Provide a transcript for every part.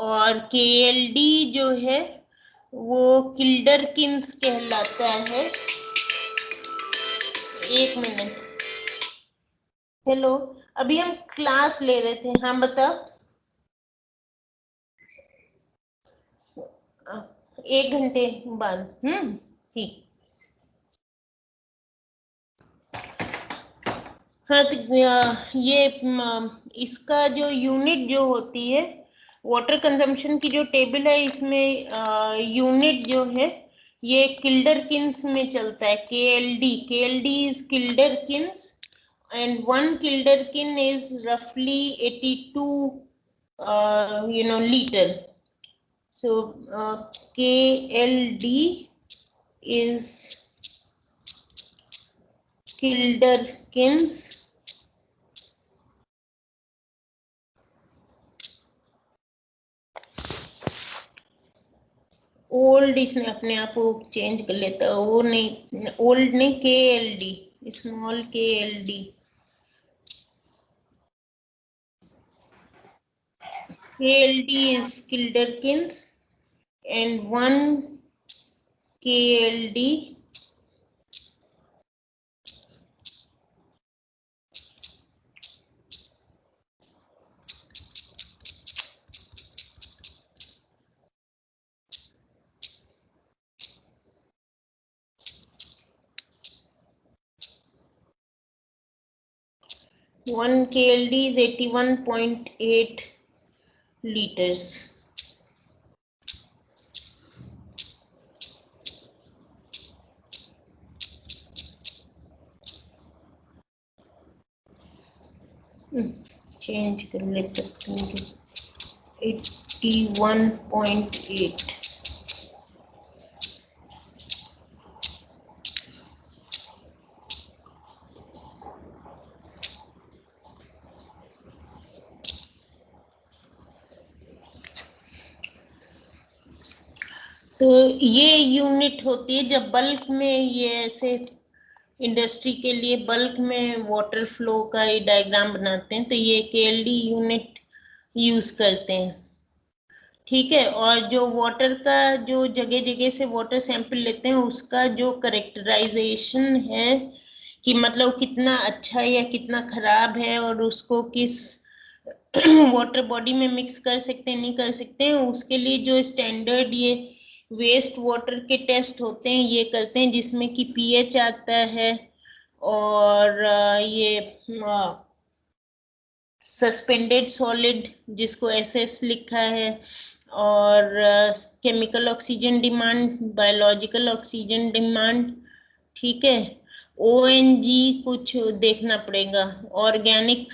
और केएलडी जो है वो किल्डरकिंस कहलाता है। एक मिनट, हेलो, अभी हम क्लास ले रहे थे। हाँ बताओ। 1 घंटे बाद। ठीक। हाँ तो ये इसका जो यूनिट जो होती है, वाटर कंजम्पशन की जो टेबल है, इसमें यूनिट जो है ये किल्डरकिंस में चलता है। KLD is किल्डरकिंस, and 1 kilderkin is roughly 82 liter. So KLD is kilderkins. Old इसने अपने आप को चेंज कर लेता है, वो नहीं, ओल्ड नहीं, KLD, small KLD। KLD is kilderkins and 1 KLD is 81.8 liters. Change कर लेते हैं 81.8। तो ये यूनिट होती है जब बल्क में, ये ऐसे इंडस्ट्री के लिए बल्क में वाटर फ्लो का ये डायग्राम बनाते हैं, तो ये केएलडी यूनिट यूज करते हैं। ठीक है। और जो वाटर का जो जगह जगह से वाटर सैंपल लेते हैं, उसका जो करेक्टराइजेशन है कि मतलब कितना अच्छा या कितना खराब है, और उसको किस वाटर बॉडी में मिक्स कर सकते हैं नहीं कर सकते हैं, उसके लिए जो स्टैंडर्ड ये वेस्ट वाटर के टेस्ट होते हैं ये करते हैं, जिसमें कि पीएच आता है और ये सस्पेंडेड सॉलिड जिसको एसएस लिखा है, और chemical oxygen demand, biological oxygen demand. ठीक है। ओएनजी कुछ देखना पड़ेगा, ऑर्गेनिक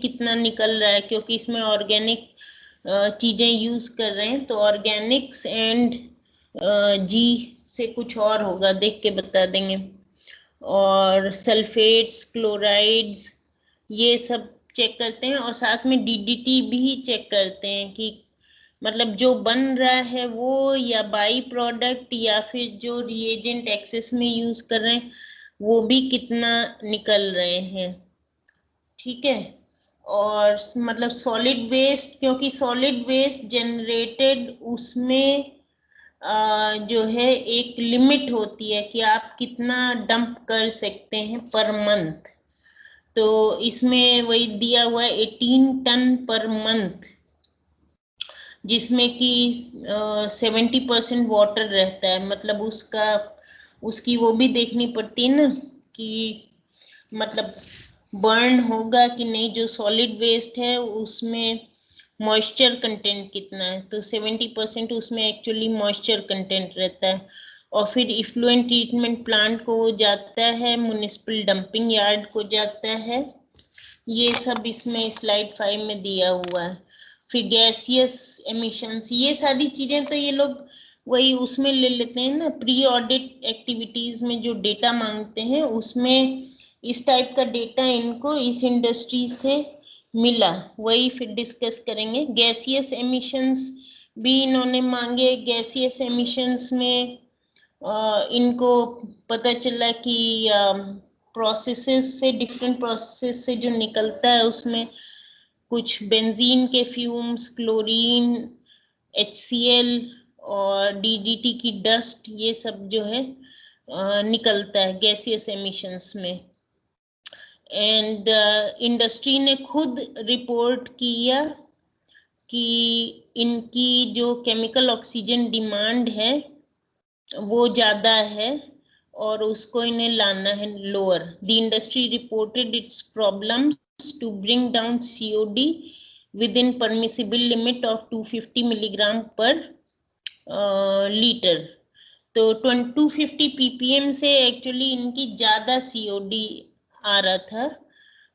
कितना निकल रहा है, क्योंकि इसमें ऑर्गेनिक चीजें यूज कर रहे हैं, तो ऑर्गेनिक्स एंड जी से कुछ और होगा, देख के बता देंगे। और सल्फेट्स, क्लोराइड्स, ये सब चेक करते हैं, और साथ में डीडीटी भी चेक करते हैं कि मतलब जो बन रहा है वो या बाई प्रोडक्ट या फिर जो रिएजेंट एक्सेस में यूज कर रहे हैं वो भी कितना निकल रहे हैं। ठीक है। और मतलब सॉलिड वेस्ट, क्योंकि सॉलिड वेस्ट जनरेटेड उसमें जो है एक लिमिट होती है कि आप कितना डंप कर सकते हैं पर मंथ। तो इसमें वही दिया हुआ है 18 टन पर मंथ, जिसमें कि 70% वाटर रहता है। मतलब उसकी वो भी देखनी पड़ती है ना कि मतलब बर्न होगा कि नहीं, जो सॉलिड वेस्ट है उसमें मॉइस्चर कंटेंट कितना है, तो 70% उसमें एक्चुअली मॉइस्चर कंटेंट रहता है। और फिर इफ्लुएंट ट्रीटमेंट प्लांट को जाता है, म्युनिसिपल डंपिंग यार्ड को जाता है। ये सब इसमें स्लाइड 5 में दिया हुआ है। फिर गैसियस एमिशंस, ये सारी चीजें तो ये लोग वही उसमें ले लेते हैं ना, प्री ऑडिट एक्टिविटीज में जो डेटा मांगते हैं उसमें इस टाइप का डेटा इनको इस इंडस्ट्री से मिला, वही फिर डिस्कस करेंगे। गैसियस एमिशंस भी इन्होंने मांगे। गैसियस एमिशंस में इनको पता चला कि प्रोसेसेस से, डिफरेंट प्रोसेस से जो निकलता है उसमें कुछ बेंजीन के फ्यूम्स, क्लोरीन, HCl और DDT की डस्ट, ये सब जो है निकलता है गैसियस एमिशंस में। एंड इंडस्ट्री ने खुद रिपोर्ट किया कि इनकी जो केमिकल ऑक्सीजन डिमांड है वो ज़्यादा है और उसको इन्हें लाना है lower. The industry reported its problems to bring down COD within permissible limit of 250 milligram per litre. तो 250 ppm से एक्चुअली इनकी ज़्यादा COD आ रहा था,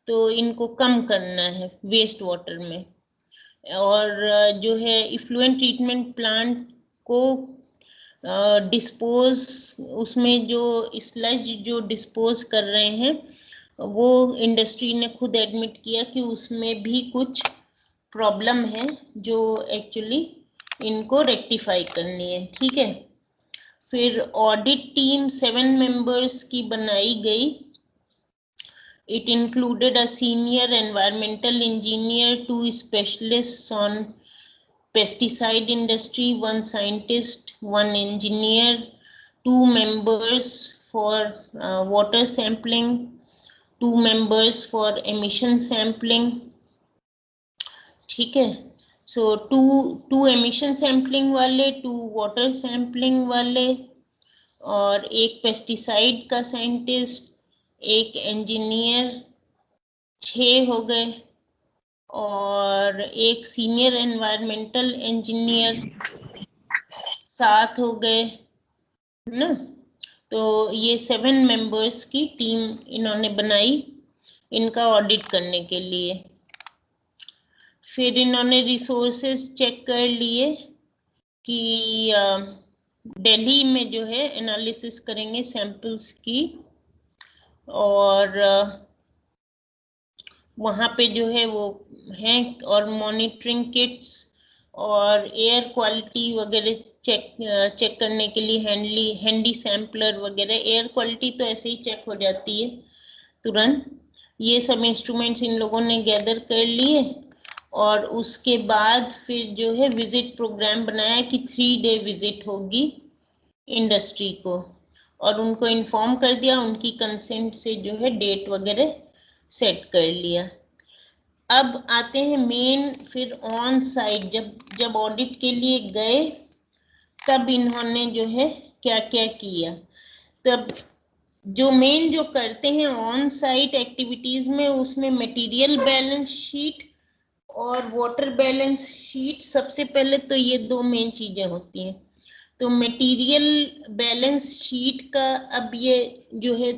तो इनको कम करना है वेस्ट वाटर में। और जो है इफ्लुएंट ट्रीटमेंट प्लांट को डिस्पोज, उसमें जो स्लज जो डिस्पोज कर रहे हैं वो इंडस्ट्री ने खुद एडमिट किया कि उसमें भी कुछ प्रॉब्लम है जो एक्चुअली इनको रेक्टिफाई करनी है। ठीक है, फिर ऑडिट टीम 7 मेंबर्स की बनाई गई। It included a senior environmental engineer, 2 specialists on pesticide industry, 1 scientist, 1 engineer, 2 members for water sampling, 2 members for emission sampling। ठीक है, सो टू एमिशन सैम्पलिंग वाले, 2 वाटर सैम्पलिंग वाले और 1 पेस्टिसाइड का साइंटिस्ट, 1 इंजीनियर, 6 हो गए, और 1 सीनियर एनवायरमेंटल इंजीनियर, 7 हो गए ना। तो ये 7 मेंबर्स की टीम इन्होंने बनाई इनका ऑडिट करने के लिए। फिर इन्होंने रिसोर्सेज चेक कर लिए कि दिल्ली में जो है एनालिसिस करेंगे सैंपल्स की, और वहाँ पे जो है वो हैं, और मॉनिटरिंग किट्स और एयर क्वालिटी वगैरह चेक करने के लिए हैंडी सैम्पलर वगैरह। एयर क्वालिटी तो ऐसे ही चेक हो जाती है तुरंत। ये सब इंस्ट्रूमेंट्स इन लोगों ने गैदर कर लिए, और उसके बाद फिर जो है विजिट प्रोग्राम बनाया कि 3 डे विजिट होगी इंडस्ट्री को, और उनको इन्फॉर्म कर दिया, उनकी कंसेंट से जो है डेट वगैरह सेट कर लिया। अब आते हैं मेन, फिर ऑन साइट जब ऑडिट के लिए गए तब इन्होंने जो है क्या क्या किया। तब जो मेन जो करते हैं ऑन साइट एक्टिविटीज में, उसमें मटेरियल बैलेंस शीट और वाटर बैलेंस शीट, सबसे पहले तो ये 2 मेन चीजें होती हैं। तो मटेरियल बैलेंस शीट का अब ये जो है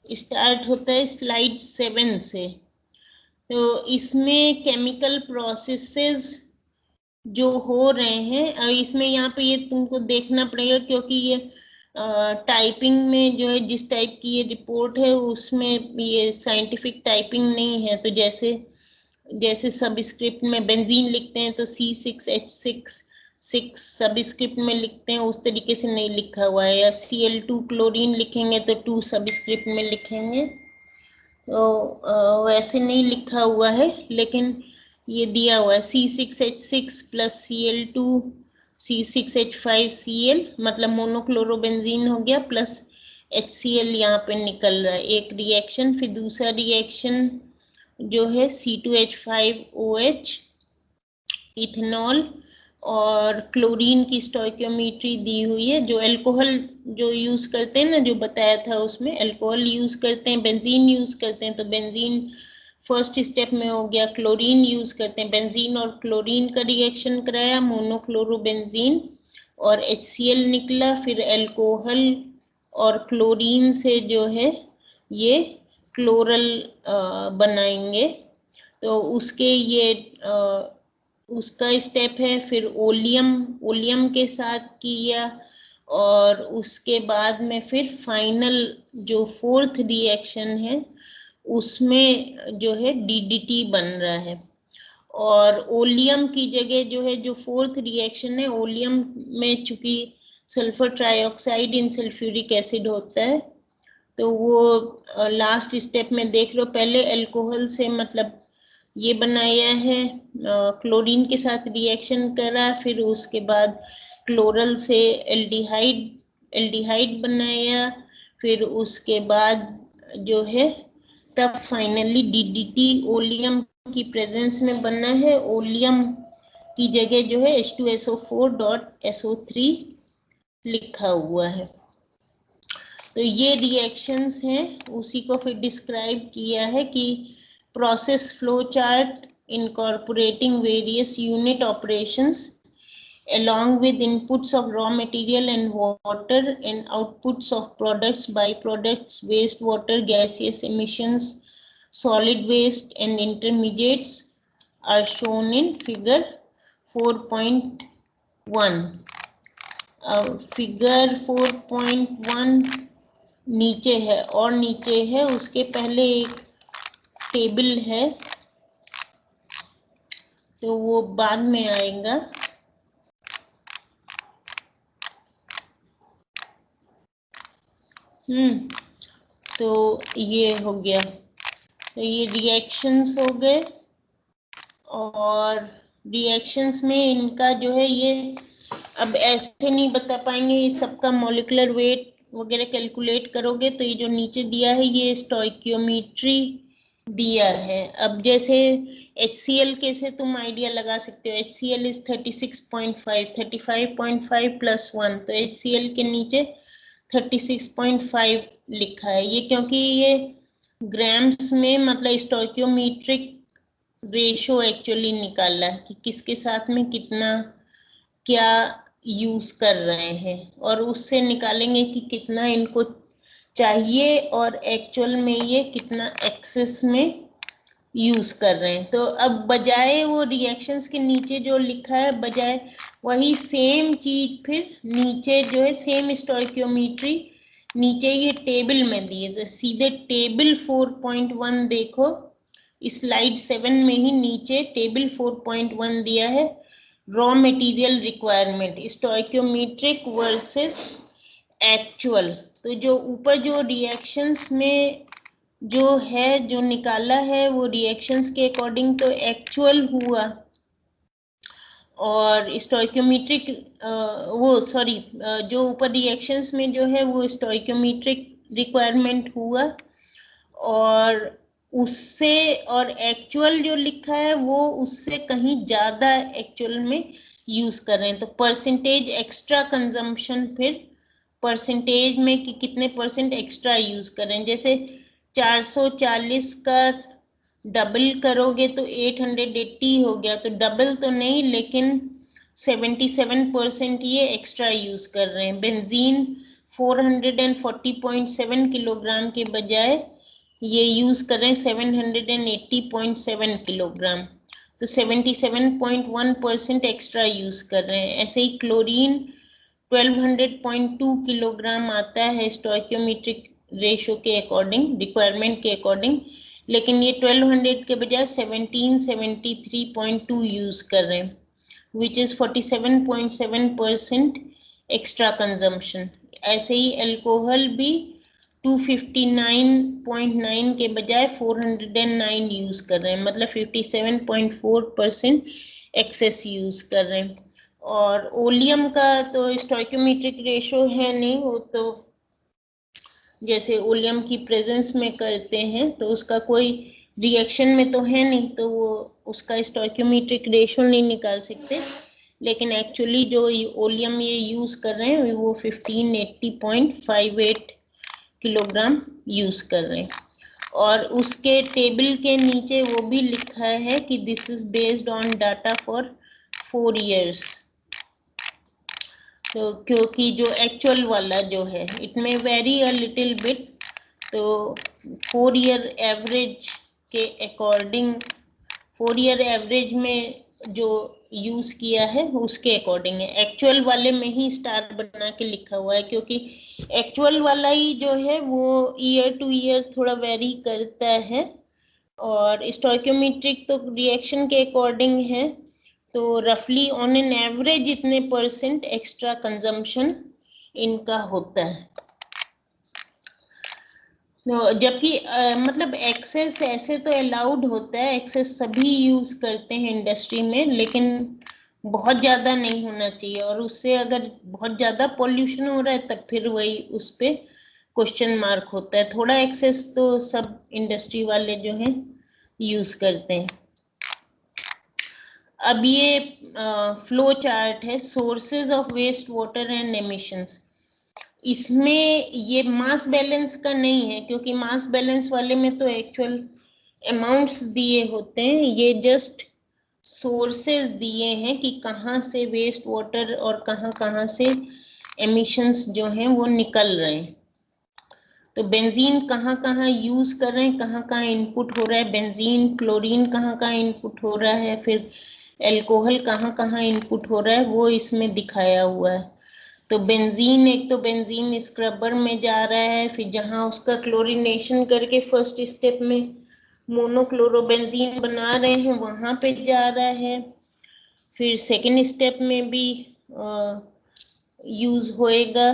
स्टार्ट होता है स्लाइड 7 से। तो इसमें केमिकल प्रोसेसेस जो हो रहे हैं, और इसमें यहाँ पे ये तुमको देखना पड़ेगा क्योंकि ये टाइपिंग में जो है जिस टाइप की ये रिपोर्ट है उसमें ये साइंटिफिक टाइपिंग नहीं है। तो जैसे सबस्क्रिप्ट में बेंजीन लिखते हैं तो C6H6 सबस्क्रिप्ट में लिखते हैं, उस तरीके से नहीं लिखा हुआ है। या Cl2 क्लोरीन लिखेंगे तो 2 सबस्क्रिप्ट में लिखेंगे, तो वैसे नहीं लिखा हुआ है, लेकिन ये दिया हुआ है C6H6 प्लस Cl2 C6H5Cl, मतलब मोनोक्लोरोबेंजीन हो गया, प्लस HCl यहाँ पे निकल रहा है एक रिएक्शन। फिर दूसरा रिएक्शन जो है C2H5OH इथेनॉल, और क्लोरीन की स्टोइकियोमेट्री दी हुई है। जो अल्कोहल जो यूज करते हैं ना, जो बताया था उसमें अल्कोहल यूज करते हैं, बेंजीन यूज करते हैं, तो बेंजीन फर्स्ट स्टेप में हो गया। क्लोरीन यूज करते हैं, बेंजीन और क्लोरीन का रिएक्शन कराया, मोनोक्लोरोबेंजीन और HCl निकला। फिर अल्कोहल और क्लोरीन से जो है ये क्लोरल बनाएंगे, तो उसके ये उसका स्टेप है। फिर ओलियम के साथ किया, और उसके बाद में फिर फाइनल जो 4th रिएक्शन है उसमें जो है DDT बन रहा है। और ओलियम की जगह जो है, जो 4th रिएक्शन है, ओलियम में चूंकि सल्फर ट्राइऑक्साइड इन सल्फ्यूरिक एसिड होता है, तो वो लास्ट स्टेप में देख लो, पहले अल्कोहल से मतलब ये बनाया है, क्लोरीन के साथ रिएक्शन करा, फिर उसके बाद क्लोरल से एल्डिहाइड बनाया, फिर उसके बाद जो है तब फाइनली DDT ओलियम की प्रेजेंस में बना है। ओलियम की जगह जो है H2SO4.SO3 लिखा हुआ है। तो ये रिएक्शंस हैं, उसी को फिर डिस्क्राइब किया है कि process flow chart incorporating various unit operations along with inputs of raw material and water and outputs of products, byproducts, wastewater, gaseous emissions, solid waste and intermediates are shown in figure 4.1. Figure 4.1 नीचे है, और नीचे है उसके पहले एक table है, तो वो बाद में आएगा। तो ये हो गया, तो ये रिएक्शंस हो गए, और रिएक्शंस में इनका जो है ये अब ऐसे नहीं बता पाएंगे, ये सबका मॉलिक्यूलर वेट वगैरह कैलकुलेट करोगे तो ये जो नीचे दिया है ये स्टोइकियोमेट्री दिया है। अब जैसे HCl के से तुम आइडिया लगा सकते हो, HCl इज 36.5, 35.5 + 1, तो HCl के नीचे 36.5 लिखा है। ये क्योंकि ये ग्राम्स में मतलब स्टोइकियोमेट्रिक रेशो एक्चुअली निकाला है कि किसके साथ में कितना क्या यूज कर रहे हैं, और उससे निकालेंगे कि कितना इनको चाहिए और एक्चुअल में ये कितना एक्सेस में यूज कर रहे हैं। तो अब बजाय वो रिएक्शंस के नीचे जो लिखा है, बजाय वही सेम चीज फिर नीचे जो है सेम स्टोइकियोमेट्री नीचे ये टेबल में दिए, तो सीधे टेबल 4.1 देखो, स्लाइड 7 में ही नीचे टेबल 4.1 दिया है, raw material requirement stoichiometric versus actual. तो जो ऊपर जो रिएक्शंस में जो है जो निकाला है वो रिएक्शंस के अकॉर्डिंग तो एक्चुअल हुआ, और स्टोइकियोमेट्रिक जो ऊपर रिएक्शंस में जो है वो स्टोइकियोमेट्रिक रिक्वायरमेंट हुआ, और उससे और एक्चुअल जो लिखा है वो उससे कहीं ज्यादा एक्चुअल में यूज कर रहे हैं। तो परसेंटेज एक्स्ट्रा कंजम्पशन, फिर परसेंटेज में कि कितने % एक्स्ट्रा यूज कर रहे हैं। जैसे 440 का डबल करोगे तो 880 हो गया, तो डबल तो नहीं लेकिन 77% ये एक्स्ट्रा यूज कर रहे हैं। बेंजीन 440.7 किलोग्राम के बजाय ये यूज कर रहे हैं 780.7 किलोग्राम, तो 77.1% एक्स्ट्रा यूज कर रहे हैं। ऐसे ही क्लोरीन 1200.2 किलोग्राम आता है स्टोइकियोमेट्रिक रेशो के अकॉर्डिंग, रिक्वायरमेंट के अकॉर्डिंग, लेकिन ये 1200 के बजाय 1773.2 यूज कर रहे हैं, विच इज 47.7% एक्स्ट्रा कंजम्पशन। ऐसे ही अल्कोहल भी 259.9 के बजाय 409 यूज कर रहे हैं, मतलब 57.4% एक्सेस यूज कर रहे हैं। और ओलियम का तो स्टोइकियोमेट्रिक रेशो है नहीं, वो तो जैसे ओलियम की प्रेजेंस में करते हैं तो उसका कोई रिएक्शन में तो है नहीं, तो वो उसका स्टोइकियोमेट्रिक रेशो नहीं निकाल सकते, लेकिन एक्चुअली जो ओलियम ये यूज कर रहे हैं वो 1580.58 किलोग्राम यूज कर रहे हैं। और उसके टेबल के नीचे वो भी लिखा है कि this is based on data for 4 years। तो क्योंकि जो एक्चुअल वाला जो है it may very a little bit, तो 4 year एवरेज के अकॉर्डिंग 4 year एवरेज में जो यूज किया है उसके अकॉर्डिंग है। एक्चुअल वाले में ही स्टार बना के लिखा हुआ है, क्योंकि एक्चुअल वाला ही जो है वो ईयर टू ईयर थोड़ा वेरी करता है, और स्टोइकियोमेट्रिक तो रिएक्शन के अकॉर्डिंग है, तो रफली ऑन एन एवरेज इतने % एक्स्ट्रा कंजम्पशन इनका होता है। जबकि मतलब एक्सेस ऐसे तो अलाउड होता है, एक्सेस सभी यूज करते हैं इंडस्ट्री में, लेकिन बहुत ज्यादा नहीं होना चाहिए। और उससे अगर बहुत ज्यादा पॉल्यूशन हो रहा है तब फिर वही उस पे क्वेश्चन मार्क होता है। थोड़ा एक्सेस तो सब इंडस्ट्री वाले जो हैं यूज करते हैं। अब ये फ्लो चार्ट है, sources of waste water and emissions. इसमें ये मास बैलेंस का नहीं है, क्योंकि मास बैलेंस वाले में तो एक्चुअल अमाउंट्स दिए होते हैं। ये जस्ट सोर्सेज दिए हैं कि कहाँ से वेस्ट वाटर और कहाँ कहाँ से एमिशंस जो हैं वो निकल रहे हैं। तो बेंजीन कहाँ कहाँ यूज कर रहे हैं, कहाँ कहाँ इनपुट हो रहा है बेंजीन, क्लोरीन कहाँ कहाँ इनपुट हो रहा है, फिर एल्कोहल कहाँ कहाँ इनपुट हो रहा है, वो इसमें दिखाया हुआ है। तो बेंजीन, एक तो बेंजीन स्क्रबर में जा रहा है, फिर जहां उसका क्लोरीनेशन करके फर्स्ट स्टेप में मोनोक्लोरोबेंजीन बना रहे हैं वहां पे जा रहा है। फिर सेकेंड स्टेप में भी यूज होएगा।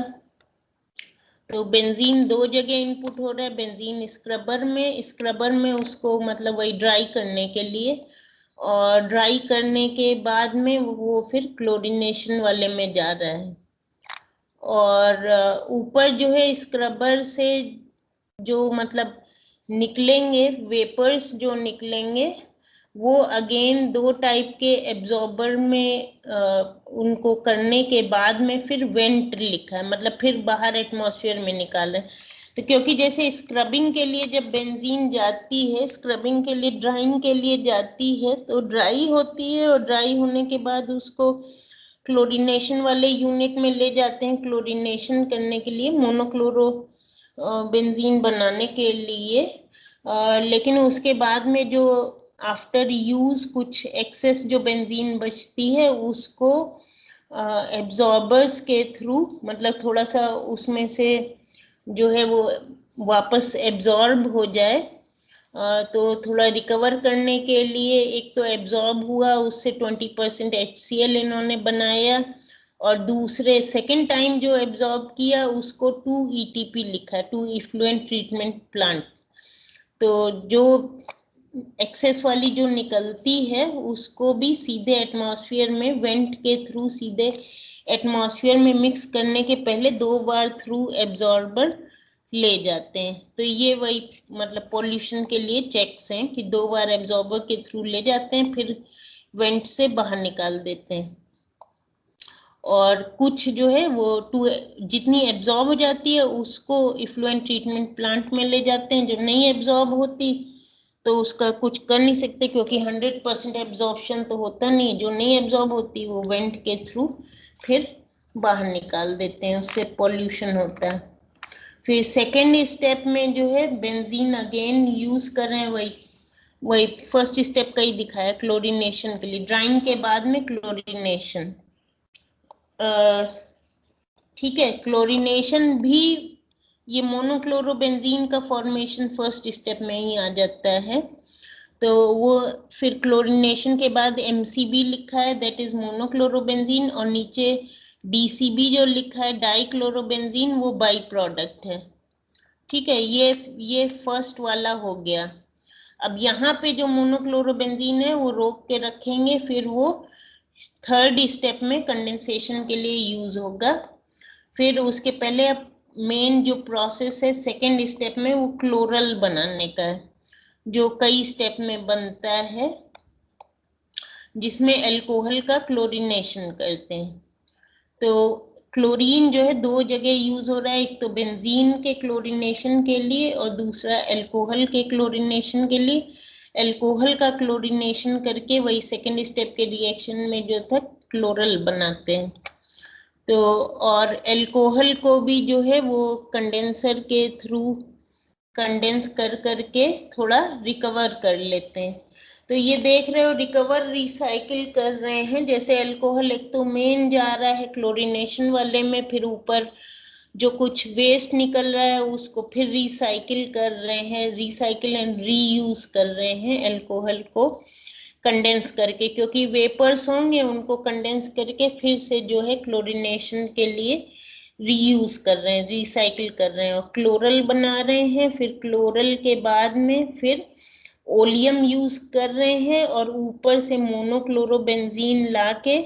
तो बेंजीन दो जगह इनपुट हो रहा है, बेंजीन स्क्रबर में उसको मतलब वही ड्राई करने के लिए, और ड्राई करने के बाद में वो फिर क्लोरीनेशन वाले में जा रहा है। और ऊपर जो है स्क्रबर से जो मतलब निकलेंगे वेपर्स जो निकलेंगे, वो अगेन दो टाइप के एब्जॉर्बर में उनको करने के बाद में फिर वेंट लिखा है, मतलब फिर बाहर एटमॉस्फेयर में निकाले। तो क्योंकि जैसे स्क्रबिंग के लिए जब बेंजीन जाती है, स्क्रबिंग के लिए ड्राइंग के लिए जाती है, तो ड्राई होती है और ड्राई होने के बाद उसको क्लोरीनेशन वाले यूनिट में ले जाते हैं क्लोरीनेशन करने के लिए, मोनोक्लोरो बेंजीन बनाने के लिए। लेकिन उसके बाद में जो आफ्टर यूज कुछ एक्सेस जो बेंजीन बचती है उसको एब्जॉर्बर्स के थ्रू, मतलब थोड़ा सा उसमें से जो है वो वापस एब्जॉर्ब हो जाए, तो थोड़ा रिकवर करने के लिए एक तो एब्जॉर्ब हुआ, उससे 20% HCl इन्होंने बनाया, और दूसरे सेकेंड टाइम जो एब्जॉर्ब किया उसको 2 ETP लिखा, 2 इफ्लुएंट ट्रीटमेंट प्लांट। तो जो एक्सेस वाली जो निकलती है उसको भी सीधे एटमॉस्फेयर में वेंट के थ्रू सीधे एटमॉस्फेयर में मिक्स करने के पहले 2 बार थ्रू एब्जॉर्बर ले जाते हैं। तो ये वही मतलब पॉल्यूशन के लिए चेक्स हैं कि 2 बार एब्जॉर्बर के थ्रू ले जाते हैं, फिर वेंट से बाहर निकाल देते हैं। और कुछ जो है वो जितनी एब्जॉर्ब हो जाती है उसको इफ्लुएंट ट्रीटमेंट प्लांट में ले जाते हैं, जो नहीं एब्जॉर्ब होती तो उसका कुछ कर नहीं सकते, क्योंकि 100% एब्जॉर्प्शन तो होता नहीं। जो नहीं एब्जॉर्ब होती वो वेंट के थ्रू फिर बाहर निकाल देते हैं, उससे पॉल्यूशन होता है। फिर सेकेंड स्टेप में जो है बेंजीन अगेन यूज कर रहे हैं, वही फर्स्ट स्टेप का ही दिखाया क्लोरीनेशन के लिए, ड्राइंग के बाद में क्लोरीनेशन। ठीक है, क्लोरीनेशन भी ये मोनोक्लोरोबेंजीन का फॉर्मेशन फर्स्ट स्टेप में ही आ जाता है। तो वो फिर क्लोरीनेशन के बाद MCB लिखा है, दैट इज मोनोक्लोरोबेंजीन, और नीचे DCB जो लिखा है डाइक्लोरोबेंजीन, वो बाई प्रोडक्ट है। ठीक है, ये फर्स्ट वाला हो गया। अब यहाँ पे जो मोनोक्लोरोबेंजीन है वो रोक के रखेंगे, फिर वो थर्ड स्टेप में कंडेंसेशन के लिए यूज होगा। फिर उसके पहले अब मेन जो प्रोसेस है सेकेंड स्टेप में वो क्लोरल बनाने का है, जो कई स्टेप में बनता है, जिसमें अल्कोहल का क्लोरीनेशन करते हैं। तो क्लोरीन जो है 2 जगह यूज हो रहा है, एक तो बेंजीन के क्लोरीनेशन के लिए और दूसरा अल्कोहल के क्लोरीनेशन के लिए। अल्कोहल का क्लोरीनेशन करके वही सेकेंड स्टेप के रिएक्शन में जो था क्लोरल बनाते हैं। तो और अल्कोहल को भी जो है वो कंडेंसर के थ्रू कंडेंस कर करके थोड़ा रिकवर कर लेते हैं। तो ये देख रहे हो रिकवर रिसाइकिल कर रहे हैं, जैसे अल्कोहल एक तो मेन जा रहा है क्लोरीनेशन वाले में, फिर ऊपर जो कुछ वेस्ट निकल रहा है उसको फिर रिसाइकिल कर रहे हैं, रिसाइकिल एंड रीयूज कर रहे हैं अल्कोहल को कंडेंस करके, क्योंकि वेपर्स होंगे उनको कंडेंस करके फिर से जो है क्लोरीनेशन के लिए रीयूज कर रहे हैं, रिसाइकिल कर रहे हैं और क्लोरल बना रहे हैं। फिर क्लोरल के बाद में फिर ओलियम यूज कर रहे हैं और ऊपर से मोनोक्लोरोबेंजीन लाके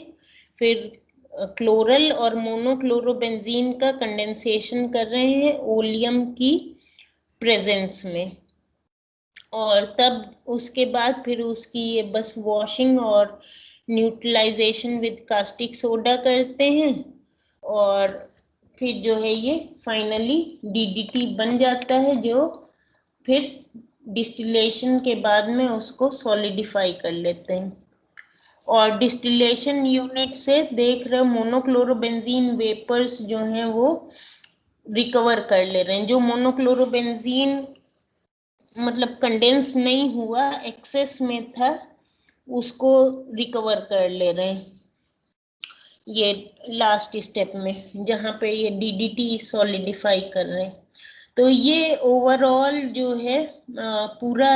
फिर क्लोरल और मोनोक्लोरोबेंजीन का कंडेंसेशन कर रहे हैं ओलियम की प्रेजेंस में। और तब उसके बाद फिर उसकी ये बस वॉशिंग और न्यूट्रलाइजेशन विद कास्टिक सोडा करते हैं और फिर जो है ये फाइनली डीडीटी बन जाता है, जो फिर डिस्टिलेशन के बाद में उसको सॉलिडिफाई कर लेते हैं। और डिस्टिलेशन यूनिट से देख रहे मोनोक्लोरोबेंजीन वेपर्स जो हैं वो रिकवर कर ले रहे हैं। जो मोनोक्लोरोबेंजीन मतलब कंडेंस नहीं हुआ, एक्सेस में था, उसको रिकवर कर ले रहे हैं ये लास्ट स्टेप में, जहां पे ये डीडीटी सॉलिडिफाई कर रहे हैं। तो ये ओवरऑल जो है पूरा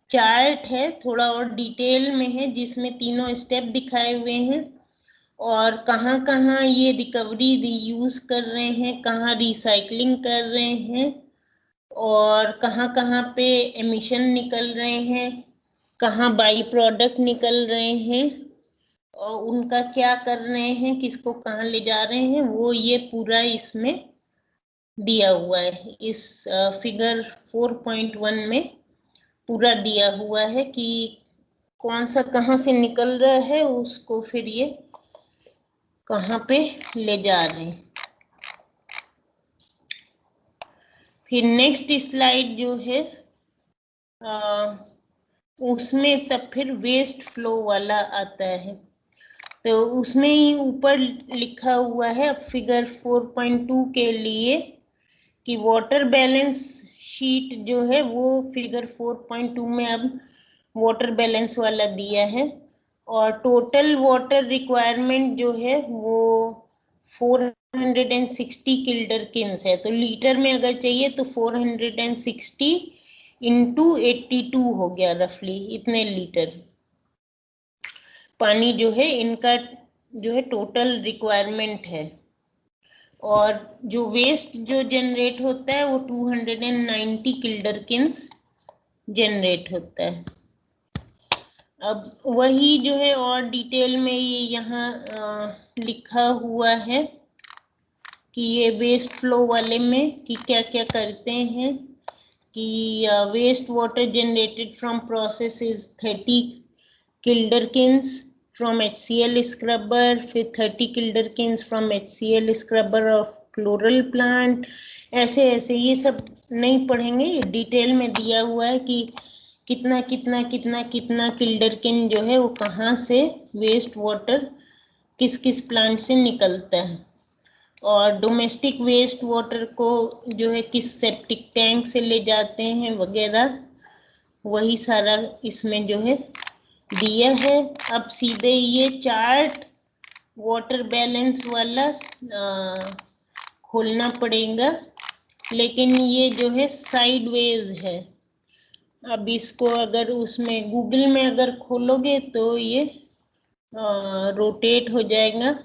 चार्ट है, थोड़ा और डिटेल में है, जिसमें तीनों स्टेप दिखाए हुए हैं और कहाँ कहाँ ये रिकवरी रीयूज कर रहे हैं, कहाँ रिसाइकलिंग कर रहे हैं और कहाँ कहाँ पे एमिशन निकल रहे हैं, कहाँ बाई प्रोडक्ट निकल रहे हैं और उनका क्या कर रहे हैं, किसको कहाँ ले जा रहे हैं, वो ये पूरा इसमें दिया हुआ है। इस फिगर 4.1 में पूरा दिया हुआ है कि कौन सा कहाँ से निकल रहा है, उसको फिर ये कहाँ पे ले जा रहे हैं। फिर नेक्स्ट स्लाइड जो है उसमें तब फिर वेस्ट फ्लो वाला आता है। तो उसमें ही ऊपर लिखा हुआ है फिगर 4.2 के लिए कि वाटर बैलेंस शीट जो है वो फिगर 4.2 में अब वाटर बैलेंस वाला दिया है और टोटल वाटर रिक्वायरमेंट जो है वो 460 किल्डरकिन्स है। तो लीटर में अगर चाहिए तो 460 इंटू 82 हो गया, रफली इतने लीटर पानी जो है इनका जो है टोटल रिक्वायरमेंट है। और जो वेस्ट जो जनरेट होता है वो 290 किल्डरकिन्स जनरेट होता है। अब वही जो है और डिटेल में ये यहाँ लिखा हुआ है कि ये वेस्ट फ्लो वाले में कि क्या क्या करते हैं कि waste water generated from process is 30 kilderkins from HCl scrubber, फिर 30 kilderkins from HCl scrubber of chloral plant. ऐसे ऐसे ये सब नहीं पढ़ेंगे, डिटेल में दिया हुआ है कि कितना कितना कितना कितना किल्डरकिन जो है वो कहाँ से वेस्ट वाटर किस किस प्लांट से निकलता है और डोमेस्टिक वेस्ट वाटर को जो है किस सेप्टिक टैंक से ले जाते हैं वगैरह, वही सारा इसमें जो है दिया है। अब सीधे ये चार्ट वाटर बैलेंस वाला खोलना पड़ेगा, लेकिन ये जो है साइडवेज है। अब इसको अगर उसमें गूगल में अगर खोलोगे तो ये रोटेट हो जाएगा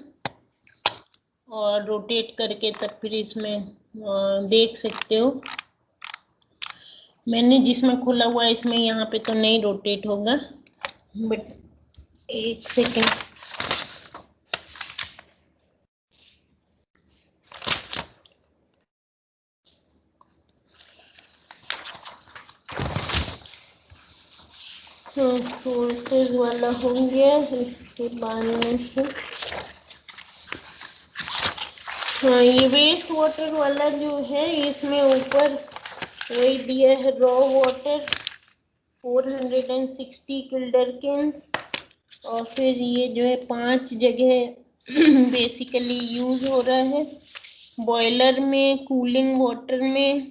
और रोटेट करके तब फिर इसमें देख सकते हो। मैंने जिसमें खोला हुआ है इसमें यहाँ पे तो नहीं रोटेट होगा, बट एक सेकेंड। सोर्सेज वाला हो गया, इसके बाद में फिर हाँ ये वेस्ट वाटर वाला जो है इसमें ऊपर वही दिया है रॉ वाटर 460 किल्डरकिन्स और फिर ये जो है 5 जगह बेसिकली यूज हो रहा है, बॉयलर में, कूलिंग वाटर में,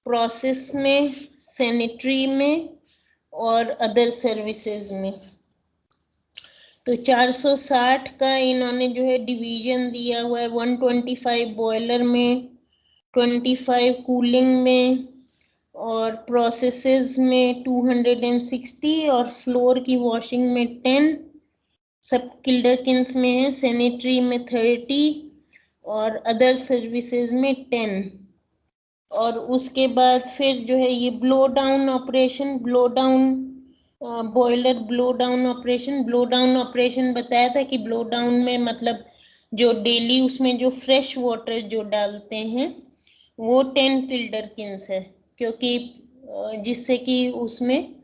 प्रोसेस में, सैनिटरी में और अदर सर्विसेज में। तो 460 का इन्होंने जो है डिवीजन दिया हुआ है, 125 बॉयलर में, 25 कूलिंग में और प्रोसेसेस में 260 और फ्लोर की वॉशिंग में 10 सब किल्डरकिन्स में है, सैनिटरी में 30, और अदर सर्विसेज में 10। और उसके बाद फिर जो है ये blow down operation, blow down boiler blow down operation बताया था कि ब्लो डाउन में मतलब जो डेली उसमें जो फ्रेश वाटर जो डालते हैं वो 10 किल्डरकिंस है, क्योंकि जिससे कि उसमें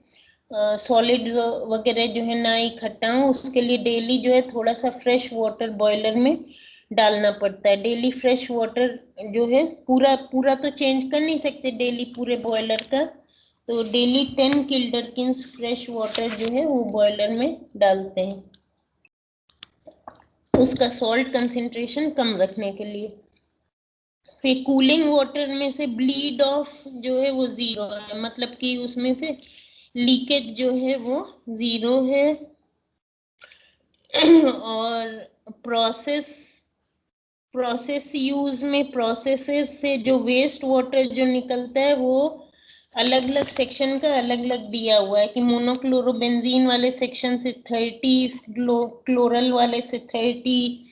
सॉलिड वगैरह जो है ना इकट्ठा हो, उसके लिए डेली जो है थोड़ा सा फ्रेश वाटर बॉयलर में डालना पड़ता है। डेली फ्रेश वाटर जो है पूरा पूरा तो चेंज कर नहीं सकते डेली पूरे बॉयलर का, तो डेली 10 किल्डरकिंस फ्रेश वाटर जो है वो बॉयलर में डालते हैं, उसका सॉल्ट कंसंट्रेशन कम रखने के लिए। फिर कूलिंग वाटर में से ब्लीड ऑफ जो है वो 0 है, मतलब कि उसमें से लीकेज जो है वो 0 है। और प्रोसेस यूज में प्रोसेसेस से जो वेस्ट वाटर जो निकलता है वो अलग अलग सेक्शन का अलग अलग दिया हुआ है कि मोनोक्लोरोबेंजीन वाले सेक्शन से 30, क्लोरल वाले से 30,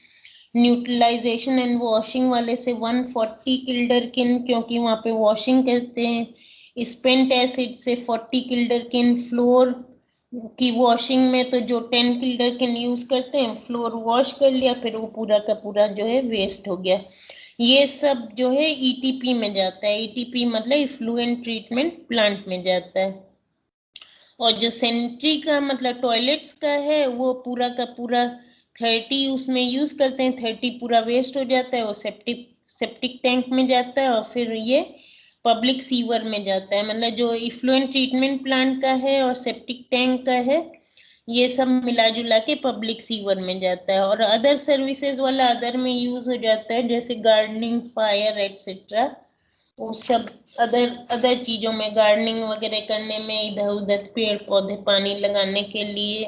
न्यूट्रलाइजेशन एंड वॉशिंग वाले से 140 किल्डरकिन, क्योंकि वहाँ पे वॉशिंग करते हैं। स्पेंट एसिड से 40 किल्डरकिन, फ्लोर की वॉशिंग में तो जो 10 किल्डरकिन यूज करते हैं, फ्लोर वॉश कर लिया फिर वो पूरा का पूरा जो है वेस्ट हो गया। ये सब जो है ईटीपी में जाता है, ईटीपी मतलब इफ्लुएंट ट्रीटमेंट प्लांट में जाता है। और जो सेंट्री का मतलब टॉयलेट्स का है वो पूरा का पूरा 30 उसमें यूज करते हैं, 30 पूरा वेस्ट हो जाता है, वो सेप्टिक टैंक में जाता है और फिर ये पब्लिक सीवर में जाता है। मतलब जो इफ्लुएंट ट्रीटमेंट प्लांट का है और सेप्टिक टैंक का है ये सब मिला जुला के पब्लिक सीवर में जाता है। और अदर सर्विसेज वाला अदर में यूज हो जाता है, जैसे गार्डनिंग, फायर एटसेट्रा, वो सब अदर चीजों में, गार्डनिंग वगैरह करने में, इधर उधर पेड़ पौधे पानी लगाने के लिए,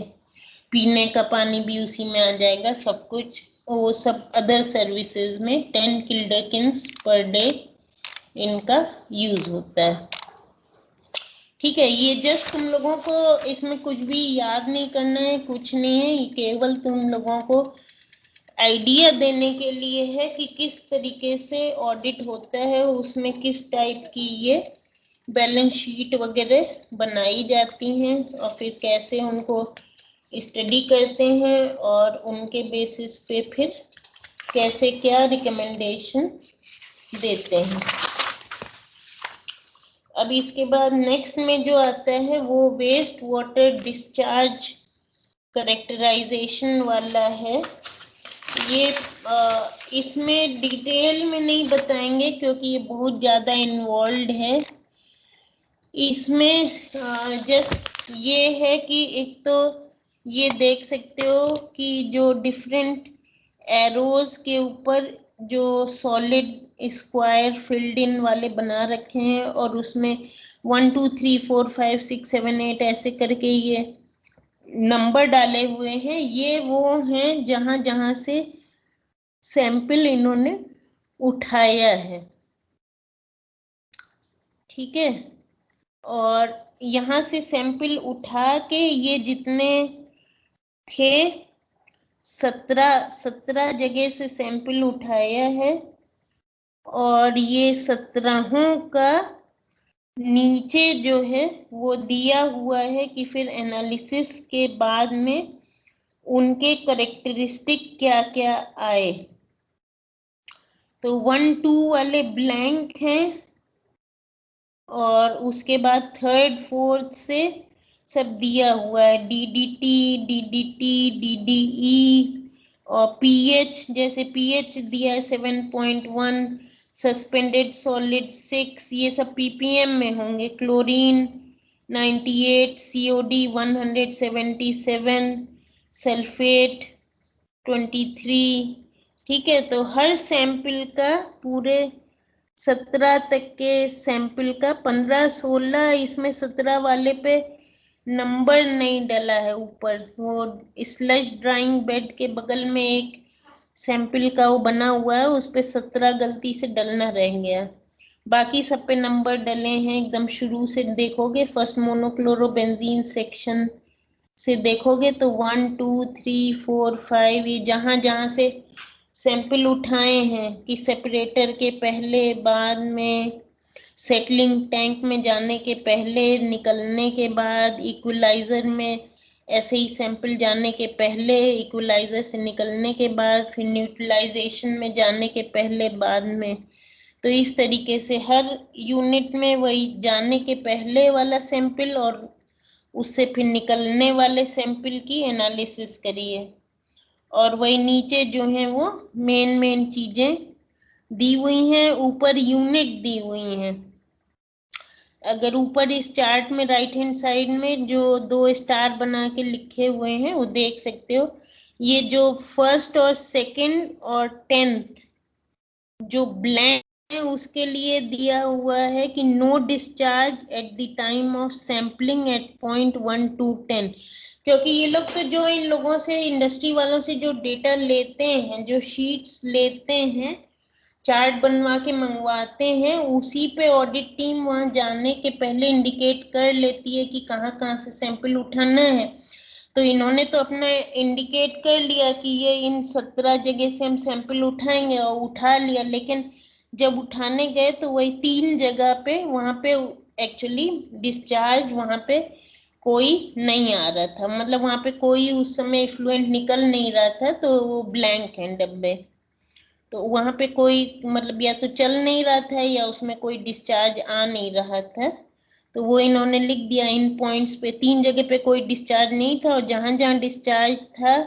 पीने का पानी भी उसी में आ जाएगा सब कुछ, वो सब अदर सर्विसेज में 10 किल्डरकिंस पर डे इनका यूज होता है। ठीक है, ये जस्ट तुम लोगों को इसमें कुछ भी याद नहीं करना है, कुछ नहीं है, ये केवल तुम लोगों को आइडिया देने के लिए है कि किस तरीके से ऑडिट होता है, उसमें किस टाइप की ये बैलेंस शीट वगैरह बनाई जाती हैं और फिर कैसे उनको स्टडी करते हैं और उनके बेसिस पे फिर कैसे क्या रिकमेंडेशन देते हैं। अब इसके बाद नेक्स्ट में जो आता है वो वेस्ट वाटर डिस्चार्ज करेक्टराइजेशन वाला है। ये इसमें डिटेल में नहीं बताएंगे क्योंकि ये बहुत ज़्यादा इन्वॉल्व है। इसमें जस्ट ये है कि एक तो ये देख सकते हो कि जो डिफरेंट एरोज के ऊपर जो सॉलिड स्क्वायर फिल्ड इन वाले बना रखे हैं और उसमें 1 2 3 4 5 6 7 8 ऐसे करके ये नंबर डाले हुए हैं, ये वो हैं जहां जहां से सैंपल इन्होंने उठाया है। ठीक है, और यहाँ से सैंपल उठा के ये जितने थे 17 जगह से सैंपल उठाया है और ये 17 का नीचे जो है वो दिया हुआ है कि फिर एनालिसिस के बाद में उनके करेक्टरिस्टिक क्या क्या आए। तो 1 2 वाले ब्लैंक हैं और उसके बाद 3rd 4th से सब दिया हुआ है, DDT, DDE और pH, जैसे pH दिया है 7.1, सस्पेंडेड सॉलिड 6, ये सब ppm में होंगे। Chlorine 98, COD 177, sulphate 23। ठीक है, तो हर सैंपल का पूरे 17 तक के सैंपल का 15 16, इसमें 17 वाले पे नंबर नहीं डला है ऊपर, वो स्लश ड्राइंग बेड के बगल में एक सैंपल का वो बना हुआ है, उस पे 17 गलती से डलना रह गया, बाकी सब पे नंबर डले हैं। एकदम शुरू से देखोगे, फर्स्ट मोनोक्लोरोबेंजीन सेक्शन से देखोगे तो 1 2 3 4 5 ये जहां जहां से सैंपल उठाए हैं कि सेपरेटर के पहले, बाद में, सेटलिंग टैंक में जाने के पहले, निकलने के बाद, इक्वलाइजर में ऐसे ही सैंपल जाने के पहले, इक्वलाइजर से निकलने के बाद, फिर न्यूट्रलाइजेशन में जाने के पहले, बाद में। तो इस तरीके से हर यूनिट में वही जाने के पहले वाला सैंपल और उससे फिर निकलने वाले सैंपल की एनालिसिस करिए। और वही नीचे जो है वो मेन चीजें दी हुई हैं, ऊपर यूनिट दी हुई हैं। अगर ऊपर इस चार्ट में राइट हैंड साइड में जो 2 स्टार बना के लिखे हुए हैं वो देख सकते हो। ये जो फर्स्ट और सेकंड और 10th जो ब्लैंक है उसके लिए दिया हुआ है कि no discharge at the time of sampling at point 1 to 10। क्योंकि ये लोग तो जो इन लोगों से, इंडस्ट्री वालों से जो डेटा लेते हैं, जो शीट्स लेते हैं, चार्ट बनवा के मंगवाते हैं, उसी पे ऑडिट टीम वहां जाने के पहले इंडिकेट कर लेती है कि कहाँ कहाँ से सैंपल उठाना है। तो इन्होंने तो अपना इंडिकेट कर लिया कि ये इन 17 जगह से हम सैंपल उठाएंगे और उठा लिया, लेकिन जब उठाने गए तो वही 3 जगह पे वहां पे एक्चुअली डिस्चार्ज वहां पे कोई नहीं आ रहा था, मतलब वहां पे कोई उस समय इफ्लुएंट निकल नहीं रहा था, तो वो ब्लैंक है डब्बे। तो वहां पे कोई मतलब या तो चल नहीं रहा था या उसमें कोई डिस्चार्ज आ नहीं रहा था। तो वो इन्होंने लिख दिया इन पॉइंट्स पे 3 जगह पे कोई डिस्चार्ज नहीं था, और जहां जहां डिस्चार्ज था